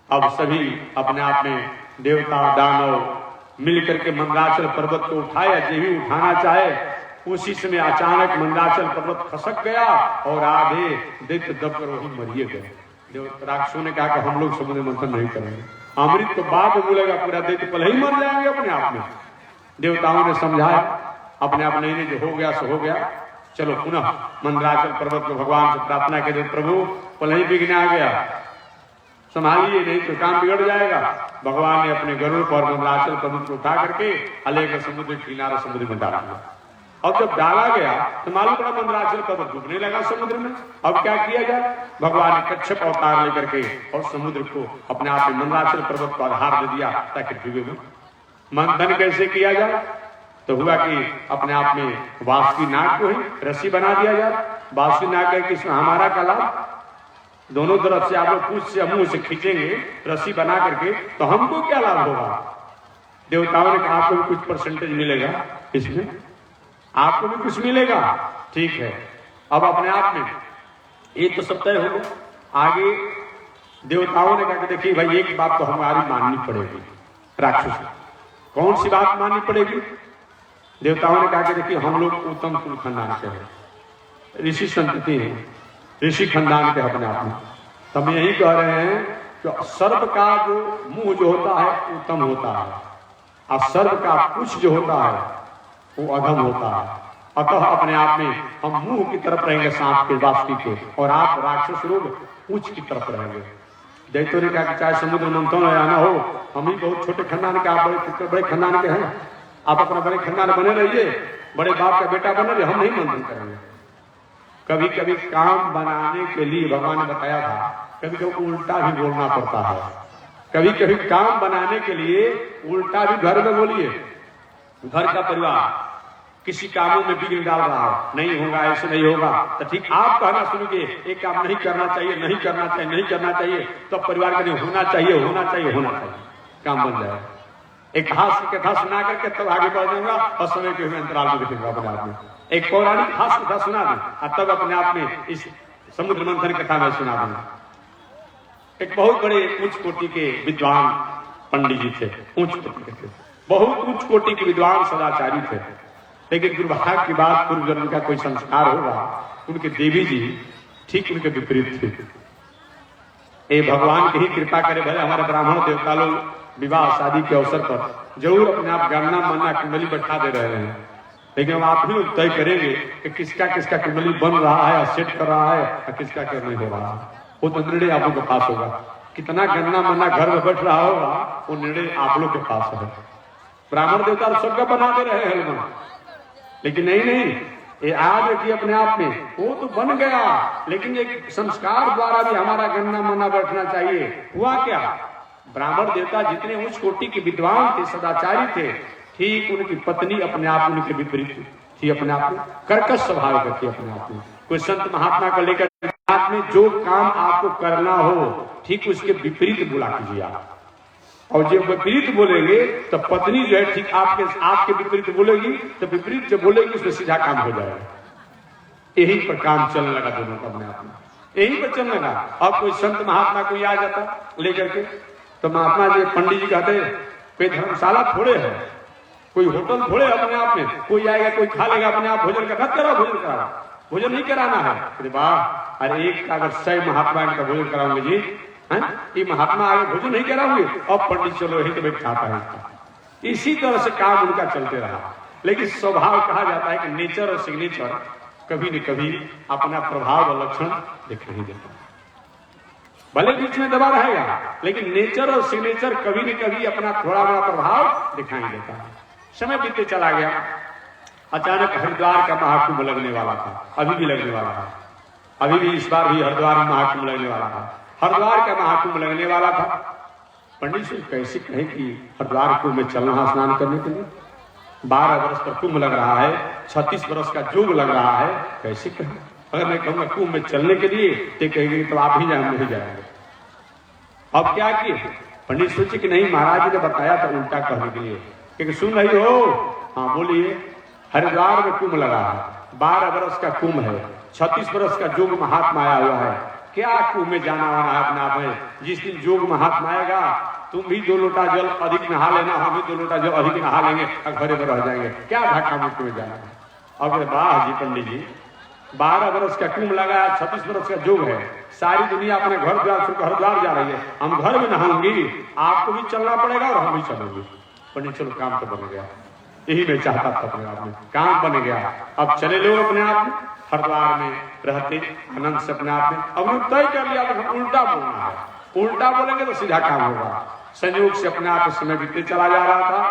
अब सभी अपने आप में देवता दानव मिलकर के मंदराचल पर्वत को उठाया। जो भी उठाना चाहे उसी समय अचानक मंदराचल पर्वत खसक गया और आधे दैत्य दबकर वही मरिए गए। राक्षसों ने कहा कि हम लोग समुद्र मंथन नहीं करेंगे, अमृत तो बाद में मिलेगा, पूरा दैत्य पहले ही मर जाएंगे अपने आप में। देवताओं ने समझाया, अपने आप नहीं जो हो गया सो हो गया, चलो पुनः मंदराचल पर्वत को भगवान से प्रार्थना के प्रभु पहले ही विघ्न आ गया, संभालिए नहीं तो काम बिगड़ जाएगा। भगवान ने अपने गरुड़ पर मंदराचल पर्वत को उठा करके अलेकर समुद्र किनारे समुद्र में डाला। और जब डाला गया तो मालूम पड़ा मंदराचल पर्वत डूबने लगा समुद्र में। अब क्या किया जाए? भगवान ने कच्छप अवतार लेकर के और समुद्र को अपने आप में मंदराचल पर्वत को आधार दे दिया ताकि डूबे में। मंथन कैसे किया जाए? तो हुआ कि अपने आप में बांस की नाक को ही रस्सी बना दिया जाए। बांस की नाक है कि इसमें हमारा का लाभ, दोनों तरफ से आप लोग पूछ से मुंह से खींचेंगे रस्सी बना करके तो हमको क्या लाभ होगा? देवताओं ने कहा आपको भी कुछ परसेंटेज मिलेगा, इसमें आपको भी कुछ मिलेगा। ठीक है। अब अपने आप में ये तो सब तय हो गया। आगे देवताओं ने कहा कि देखिए भाई एक बात तो हमारी माननी पड़ेगी। राक्षस कौन सी बात माननी पड़ेगी? देवताओं ने कहा कि देखिए हम लोग उत्तम कुल खानदान के हैं, ऋषि संतति हैं, ऋषि खानदान के अपने आप में। तो हम यही कह रहे हैं कि सर्प का जो मुंह जो होता है उत्तम होता है, और सर्प का पुछ जो होता है वो अधम होता है। अतः अपने आप में हम मुंह की तरफ रहेंगे सांप के, वासुकी के, और आप राक्षस लोग पूछ की तरफ रहेंगे। दैत्यों ने कहा कि चाहे समुद्र मंथन में आना हो, हम ही बहुत छोटे खानदान के, आप बड़े खानदान के हैं, आप अपना बड़े खानदान बने रहिए, बड़े बाप का बेटा बने रहिए, हम नहीं मंथन करेंगे। कभी कभी काम बनाने के लिए भगवान ने बताया था, कभी कभी उल्टा भी बोलना पड़ता है। कभी कभी काम बनाने के लिए उल्टा भी घर में बोलिए। घर का परिवार किसी कामों में बिगड़ डाल रहा हो, नहीं होगा, ऐसे नहीं होगा, तो ठीक आप कहना शुरू किए एक काम नहीं करना चाहिए, नहीं करना चाहिए, नहीं करना चाहिए, तो परिवार के लिए होना चाहिए, होना चाहिए, होना चाहिए, काम बन जाए। एक हास्य कथा सुना करके तब आगे बढ़ जाऊंगा और समय के अंतराल में देखूंगा अपने आप में। एक पौराणिक हास्य कथा सुना दूं और तब अपने आप में इस समुद्र मंथन कथा में सुना दूंगा। एक बहुत बड़े उच्च कोटि के विद्वान पंडित जी थे, उच्च कोटि के थे, बहुत उच्च कोटि के विद्वान सदाचारी थे। लेकिन दुर्भाग्य की बात, पूर्व जन्म का कोई संस्कार होगा, उनके देवी जी ठीक उनके विपरीत थे। ये भगवान की ही कृपा करे, भले हमारे ब्राह्मण देवता लोग विवाह शादी के अवसर पर जरूर अपने आप गणना मानना कुंडली बैठा दे रहे हैं, लेकिन अब आप ही तय करेंगे कि किसका किसका कुंडली बन रहा है, सेट कर रहा है, और किसका क्या नहीं हो रहा है। वो तो निर्णय आप लोग के पास होगा। कितना गणना मानना घर में बैठ रहा होगा, वो निर्णय आप लोग के पास है। ब्राह्मण देवता सबका बना दे रहे हैं, लेकिन नहीं, ये आज देखिए अपने आप में वो तो बन गया, लेकिन एक संस्कार द्वारा भी हमारा गणना माना बैठना चाहिए। हुआ क्या, ब्राह्मण देवता जितने उच्च कोटि के विद्वान थे, सदाचारी थे, ठीक उनकी पत्नी अपने आप उनके विपरीत थी, अपने आप में कर्कश स्वभाव का थी। अपने आप में कोई संत महात्मा को लेकर आप में जो काम आपको करना हो ठीक उसके विपरीत बोला कीजिए आप, और जब विपरीत बोलेंगे तो पत्नी जो है ठीक आपके विपरीत बोलेगी, तो विपरीत जब बोलेगी उसमें सीधा काम हो जाएगा। यही पर काम चलने लगा दोनों का अपने आप में, यही पर चलने लगा। अब कोई संत महात्मा कोई आ जाता लेकर के, तो महात्मा जी पंडित जी कहते कोई धर्मशाला थोड़े है, कोई होटल थोड़े अपने आप में, कोई आएगा कोई खा लेगा अपने आप, भोजन का करा, भोजन करा, भोजन नहीं कराना है। अरे वाह, अरे एक अगर 100 महात्मा इनका भोजन कराऊंगे जी, ये महात्मा आगे भोजन नहीं कराओगे, अब पंडित चलो यही तो बैठ खाता है। इसी तरह से काम उनका चलते रहा। लेकिन स्वभाव कहा जाता है कि नेचर और सिग्नेचर कभी न कभी अपना प्रभाव और लक्षण दिखा ही देता है। भले बीच में दबा रहेगा, लेकिन नेचर और सिग्नेचर कभी न कभी अपना थोड़ा बड़ा प्रभाव दिखाई देता है। समय बीतते चला गया, अचानक हरिद्वार का महाकुंभ लगने वाला था, अभी भी लगने वाला था, अभी भी इस बार भी हरिद्वार में महाकुंभ लगने वाला था। हरिद्वार का महाकुंभ लगने वाला था। पंडित जी कैसे कहे कि हरिद्वार कुंभ में चलना स्नान करने के लिए, 12 वर्ष पर कुंभ लग रहा है, 36 वर्ष का जोग लग रहा है, कैसे कहें? अगर मैं कहूंगा कुंभ में चलने के लिए तो कहेंगे तो आप ही जाए, हम नहीं जाएंगे। अब क्या किए पंडित सोचे कि नहीं, महाराज जी ने बताया था उल्टा कहने के लिए, क्योंकि सुन रही हो, हाँ बोलिए, हरिद्वार में कुंभ लगा है, 12 वर्ष का कुंभ है, 36 वर्ष का जोग महात्मा आया हुआ है, क्या कुंभ में जाना वाना है अपना आप है। जिस दिन जोग महात्मा आएगा तुम भी 2 लोटा जल अधिक नहा लेना, हम भी 2 लोटा जल अधिक नहा लेंगे और घरे में रह जाएंगे, क्या धक्का मुक्की में जाना है। अब वाह जी पंडित जी, 12 वर्ष का कुंभ लगा, 36 वर्ष का जोग है, सारी दुनिया अपने घर द्वार छोड़कर हरिद्वार जा रही है, हम घर में नहाऊंगी, आपको भी चलना पड़ेगा और हम भी चलेंगे। पंडित चलो काम तो बन गया, यही मैं चाहता था अपने आप में, काम बन गया। अब चले लोग अपने आप में हरिद्वार में रहते आनंद से अपने आप में। अब उन्होंने तय कर लिया कि उल्टा बोलना है, उल्टा बोलेंगे तो सीधा काम होगा। संयोग से अपने आप समय बीतते चला जा रहा था।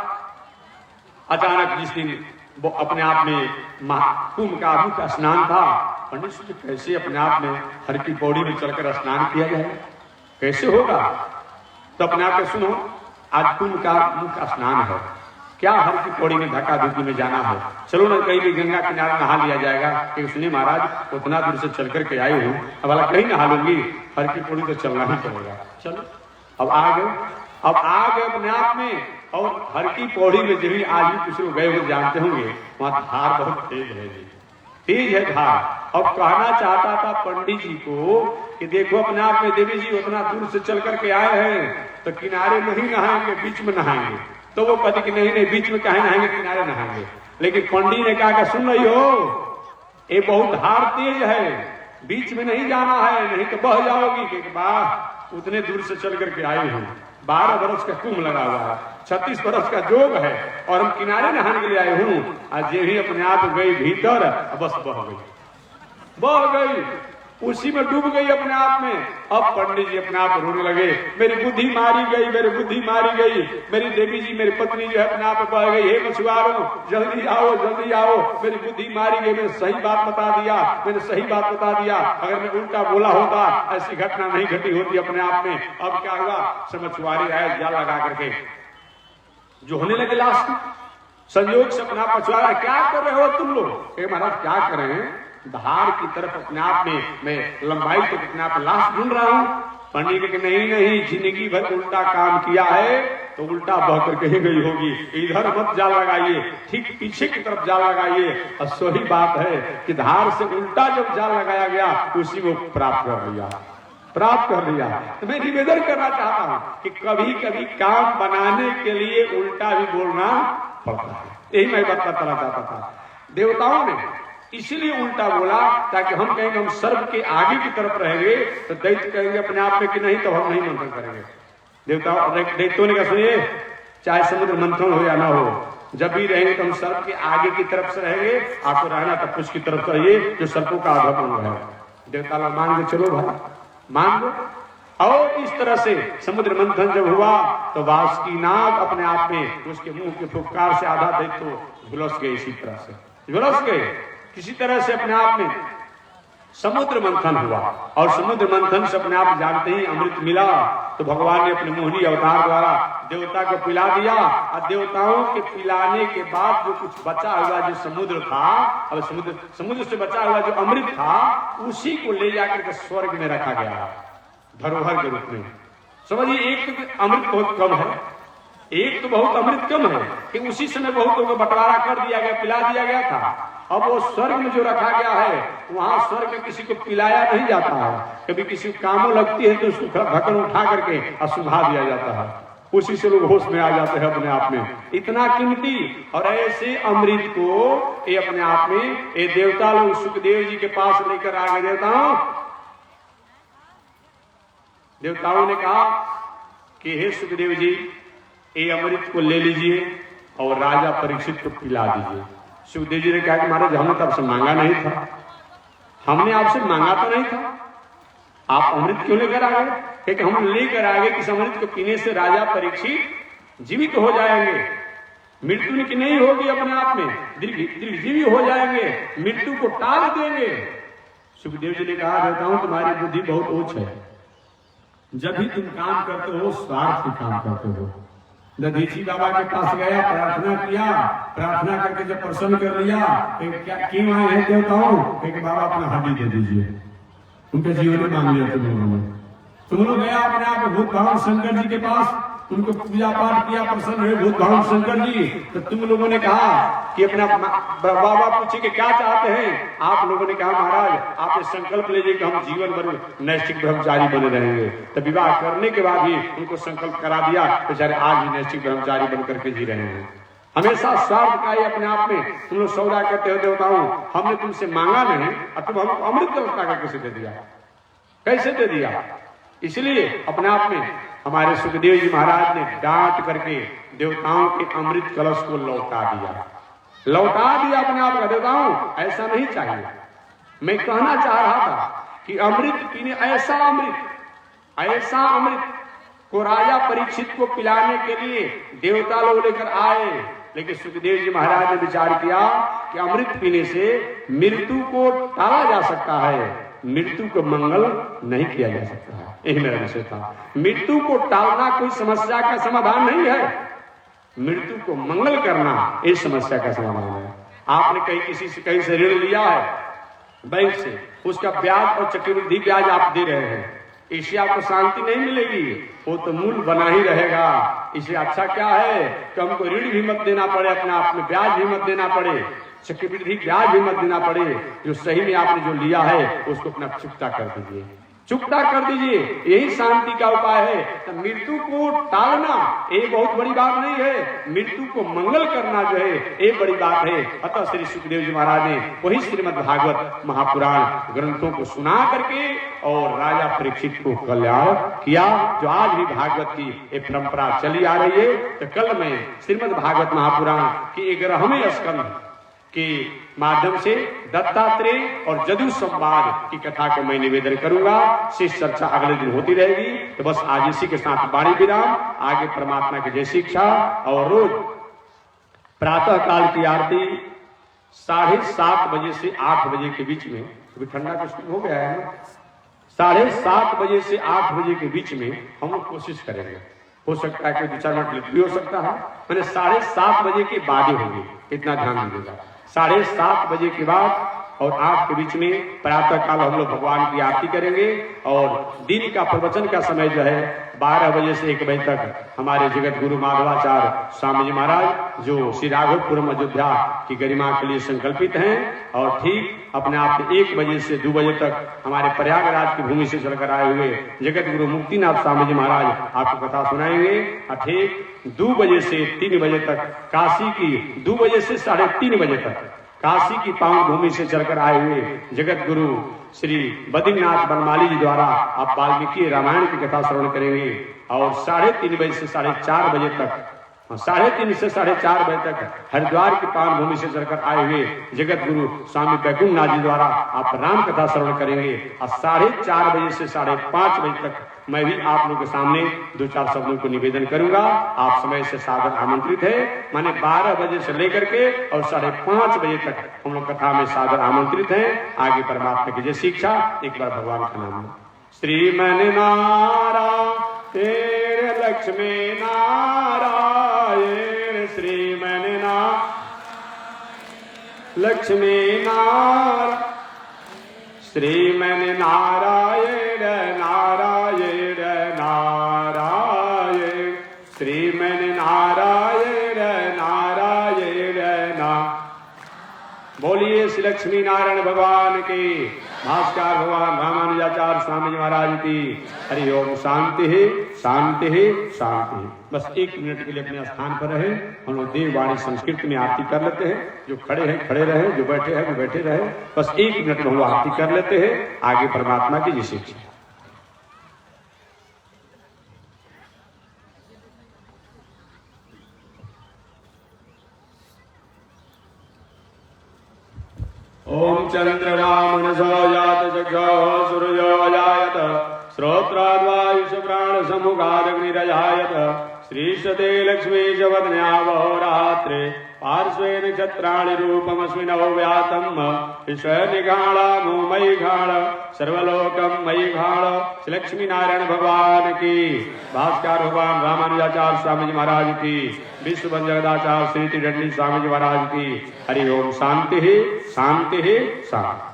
अचानक जिस दिन वो अपने आप में कुंभ का मुख्य स्नान था, पंडित जी कैसे अपने आप में हर की पौड़ी में चलकर स्नान किया जाए, कैसे होगा? तो अपने आप में सुनो, आज कुंभ का मुख्य स्नान है, क्या हर की पौड़ी में धक्का धुक्की में जाना है, चलो ना कहीं भी गंगा किनारे नहा लिया जाएगा। कि सुनिए महाराज उतना दूर से चल करके आई हूँ, अब वाला कहीं नहा लूंगी, हर की पौड़ी तो चलना ही पड़ेगा। चलो अब आ गए अपने आप में। और हर की पौड़ी में जब आज भी कुछ लोग गए हुए जानते होंगे, वहां धार बहुत तेज है जी, तेज है धार। अब कहना चाहता था पंडित जी को कि देखो अपने आप में देवी जी उतना दूर से चल करके आए हैं तो किनारे नहीं नहाएंगे, बीच में नहाएंगे। तो वो कहते कि नहीं नहीं, बीच में कहीं नहाएंगे, किनारे नहाएंगे। लेकिन पंडित ने कहा कि सुन रही हो, ये बहुत धार तेज है, बीच में नहीं जाना है, नहीं तो बह जाओगी। कि वाह, उतने दूर से चल करके आए हूँ, 12 बरस का कुंभ लगा हुआ है, 36 बरस का जोग है और हम किनारे नहाने के लिए आए हूँ। आज ये ही अपने आप गई भीतर, बस बह गई, उसी में डूब गई अपने आप में। अब पंडित जी अपने आप रोने लगे, मेरी बुद्धि मारी गई, मेरी बुद्धि मारी गई, मेरी देवी जी, मेरी पत्नी जो है अपने आप बह गई, हे मछुआरों जल्दी आओ, जल्दी आओ, मेरी बुद्धि मारी गई, मैंने सही बात बता दिया, मैंने सही बात बता दिया। अगर मैं उल्टा बोला होता ऐसी घटना नहीं घटी होती अपने आप में। अब क्या हुआ, मछुआरे आए जाल लगा करके, जो होने लगे लाश संयोग से अपना मछुआरा, क्या कर रहे हो तुम लोग? महाराज क्या कर रहे हैं, धार की तरफ अपने आप में मैं लंबाई तक अपने आप लाश ढूंढ रहा हूं। पंडित के नहीं नहीं, जिंदगी भर उल्टा काम किया है तो उल्टा बह कर कहीं गई होगी, इधर मत जाल लगाइए, ठीक पीछे की तरफ जाल लगाइए। और सही बात है कि धार से उल्टा जब जाल लगाया गया उसी को प्राप्त कर लिया। तो मैं निवेदन करना चाहता हूं कि कभी कभी काम बनाने के लिए उल्टा भी बोलना पड़ता है। यही मैं बात बताना चाहता था। देवताओं ने इसलिए उल्टा बोला ताकि हम कहेंगे हम सर्व के आगे की तरफ रहेंगे तो दैत्य कहेंगे अपने आप में कि नहीं, तो हम नहीं मंथन करेंगे। दैत्यों ने कहा सुनिए, चाहे समुद्र मंथन हो या ना हो, जब भी रहेंगे तो हम सर्व के आगे की तरफ से रहेंगे, आपको रहना तब कुछ की तरफ रहिए जो सर्पों का आधा अंग है। देवता लोग मान के चलो भाई, मान लो। और इस तरह से समुद्र मंथन जब हुआ तो वासुकी नाग अपने आप में उसके मुंह के फुफकार से आधा दैत्य झुलस गए, इसी तरह से झुलस गए। किसी तरह से अपने आप में समुद्र मंथन हुआ और समुद्र मंथन से अपने आप जानते ही अमृत मिला तो भगवान ने अपने मोहिनी अवतार द्वारा देवता को पिला दिया। और देवताओं के पिलाने के बाद जो कुछ बचा हुआ जो समुद्र था, और समुद्र से बचा हुआ जो अमृत था, उसी को ले जाकर के स्वर्ग में रखा गया धरोहर के रूप में। समझिए, एक तो अमृत बहुत कम है, एक तो बहुत अमृत कम है कि उसी समय बहुत को बंटवारा कर दिया गया, पिला दिया गया था। अब वो स्वर्ग में जो रखा गया है, वहां स्वर्ग में किसी को पिलाया नहीं जाता है। कभी किसी को कामों लगती है तो उसको ढक्कन उठा करके असुभा दिया जाता है, उसी से लोग होश में आ जाते हैं अपने आप में। इतना कीमती और ऐसे अमृत को ये अपने आप में ये देवता लोग सुखदेव जी के पास लेकर आ गए। देवताओं ने कहा कि हे सुखदेव जी, ये अमृत को ले लीजिए और राजा परीक्षित को पिला दीजिए। सुखदेव जी ने कहा कि महाराज हमने तो आपसे मांगा नहीं था, हमने आपसे मांगा तो नहीं था, आप अमृत क्यों लेकर आ गए? क्योंकि हम लेकर आ गए कि इस अमृत को पीने से राजा परीक्षित जीवित हो जाएंगे, मृत्यु की नहीं होगी, अपने आप में दीर्घजीवी हो जाएंगे, मृत्यु को टाल देंगे। सुखदेव जी ने कहा देवताओं तुम्हारी बुद्धि बहुत ऊंच है, जब भी तुम काम करते हो स्वार्थ से काम करते हो। दधीची बाबा के पास गया, प्रार्थना किया, प्रार्थना करके जब प्रसन्न कर लिया, क्या क्यों आए हैं देवताओं? क्योंकि बाबा अपना हड्डी दे दीजिए। उनके जीवन में मांग लिया तुम लोग गया अपने आप भूत भावन शंकर जी के पास, उनको पूजा पाठ किया, प्रसन्न हुए भूत भावन शंकर जी। तो तुम लोगों ने कहा कि अपना बाबा पूछे कि क्या चाहते हैं? आप लोगों ने कहा महाराज आप ये संकल्प लीजिए कि हम जीवन भर नैष्ठिक ब्रह्मचारी बने रहेंगे। तो विवाह करने के बाद ही उनको संकल्प करा दिया, बेचारे आज भी नैष्ठिक ब्रह्मचारी बन करके जी रहे हैं। हमेशा स्वार्थ का ही अपने आप में तुम लोग सौदा करते हो। देवताओं हमने तुमसे मांगा नहीं और तुम हमको अमृत कल्पना का कैसे दे दिया? कैसे दे दिया? इसलिए अपने आप में हमारे सुखदेव जी महाराज ने डांट करके देवताओं के अमृत कलश को लौटा दिया अपने आप का। देवताओं ऐसा नहीं चाहिए। मैं कहना चाह रहा था कि अमृत पीने, ऐसा अमृत को राजा परीक्षित को पिलाने के लिए देवता लोग लेकर आए, लेकिन सुखदेव जी महाराज ने विचार किया कि अमृत पीने से मृत्यु को टाला जा सकता है, मृत्यु को मंगल नहीं किया जा सकता है। यही मेरा विषय था। मृत्यु को टालना कोई समस्या का समाधान नहीं है, मृत्यु को मंगल करना इस समस्या का समाधान है। आपने कहीं से ऋण लिया है बैंक से, उसका ब्याज और चक्रवृद्धि ब्याज आप दे रहे हैं, इससे आपको शांति नहीं मिलेगी, वो तो मूल बना ही रहेगा। इससे अच्छा क्या है कि हमको ऋण भी मत देना पड़े, अपने आप में ब्याज भी मत देना पड़े, चक्रवृद्धि ब्याज भी मत देना पड़े, जो सही में आपने जो लिया है उसको अपना चुकता कर दीजिए, चुकता कर दीजिए, यही शांति का उपाय है। तो मृत्यु को टालना ये बहुत बड़ी बात नहीं है, मृत्यु को मंगल करना जो है ये बड़ी बात है। अतः श्री सुखदेव जी महाराज ने वही श्रीमद् भागवत महापुराण ग्रंथों को सुना करके और राजा परीक्षित को कल्याण किया। जो आज भी भागवत की ये परंपरा चली आ रही है, तो कल मैं श्रीमद् भागवत महापुराण की 11वें स्कंध के माध्यम से दत्तात्रेय और जदु संवाद की कथा को मैं निवेदन करूंगा। शेष चर्चा अगले दिन होती रहेगी। तो बस आज इसी के साथ वाणी विराम, आगे परमात्मा की जय शिक्षा। और रोज प्रातः काल की आरती 7:30 बजे से 8 बजे के बीच में, अभी ठंडा तो शुरू हो गया है ना, 7:30 बजे से 8 बजे के बीच में हम लोग कोशिश करेंगे। हो सकता है कि 2-4 मिनट लेट भी हो सकता है, मैंने 7:30 बजे के बाद होगी, इतना ध्यान दीजिएगा। 7:30 बजे के बाद और 8 के बीच में प्रातः काल हम लोग भगवान की आरती करेंगे। और दिन का प्रवचन का समय जो है 12 बजे से 1 बजे तक हमारे जगत गुरु माधवाचार्य स्वामी जी महाराज, जो श्री राघवपुरम अयोध्या की गरिमा के लिए संकल्पित हैं, और ठीक अपने आप 1 बजे से 2 बजे तक हमारे प्रयागराज की भूमि से चलकर आए हुए जगत गुरु मुक्तिनाथ स्वामी जी महाराज आपको कथा सुनाएंगे। ठीक 2 बजे से 3 बजे तक काशी की, 2 बजे से 3:30 बजे तक काशी की पावन भूमि से चलकर आए हुए जगत गुरु श्री बद्रीनाथ बनमाली जी द्वारा आप वाल्मीकि रामायण की कथा श्रवण करेंगे। और 3:30 बजे से 4:30 बजे तक, 3:30 से 4:30 बजे तक हरिद्वार की पावन भूमि से चलकर आए हुए जगत गुरु स्वामी बैकुंठनाथ जी द्वारा आप राम कथा श्रवण करेंगे। और 4:30 बजे से 5:30 बजे तक मैं भी आप लोगों के सामने 2-4 शब्दों को निवेदन करूंगा। आप समय से सादर आमंत्रित है। मैंने 12 बजे से लेकर के और 5:30 बजे तक हम लोग कथा में सादर आमंत्रित हैं। आगे परमात्मा की जय शिक्षा। एक बार भगवान का नाम लो। श्रीमन नारायण लक्ष्मी नारायण, श्रीमन नारायण लक्ष्मी नारायण, श्रीमन नारायण नारायण नारायण, श्रीमन नारायण नारायण नारायण। बोलिए श्री लक्ष्मी नारायण भगवान की, भास्कर भगवान रामानुजाचार्य स्वामी जी महाराज की। हरि ओम। शांति है, शांति है, शांति है। बस 1 मिनट के लिए अपने स्थान पर रहे। हम लोग देववाणी संस्कृत में आरती कर लेते हैं। जो खड़े हैं खड़े रहे, जो बैठे हैं वो बैठे रहे। बस 1 मिनट में हम लोग आरती कर लेते हैं। आगे परमात्मा की जय शिक्षा। ओम चंद्रमा मनसो जात चक्षो सूर्यो जायत, श्रोत्राद्वायुष प्राण समुखादग्निरजायत, श्रीशते लक्ष्मी च वदन्यावहोरात्रे, पार्श्वे नक्षत्राणि रूपमस्मिन् व्यातम्, विश्वनिघाणमो मयि घाण, सर्वलोकं मयि घाण। लक्ष्मी नारायण भगवान की, भास्कर भगवान रामानुजाचार्य स्वामी जी महाराज की, विश्व जगदाचार्य श्री त्रिदंडी स्वामी जी महाराज की। हरि ओम। शांति ही, शांति ही, शांति।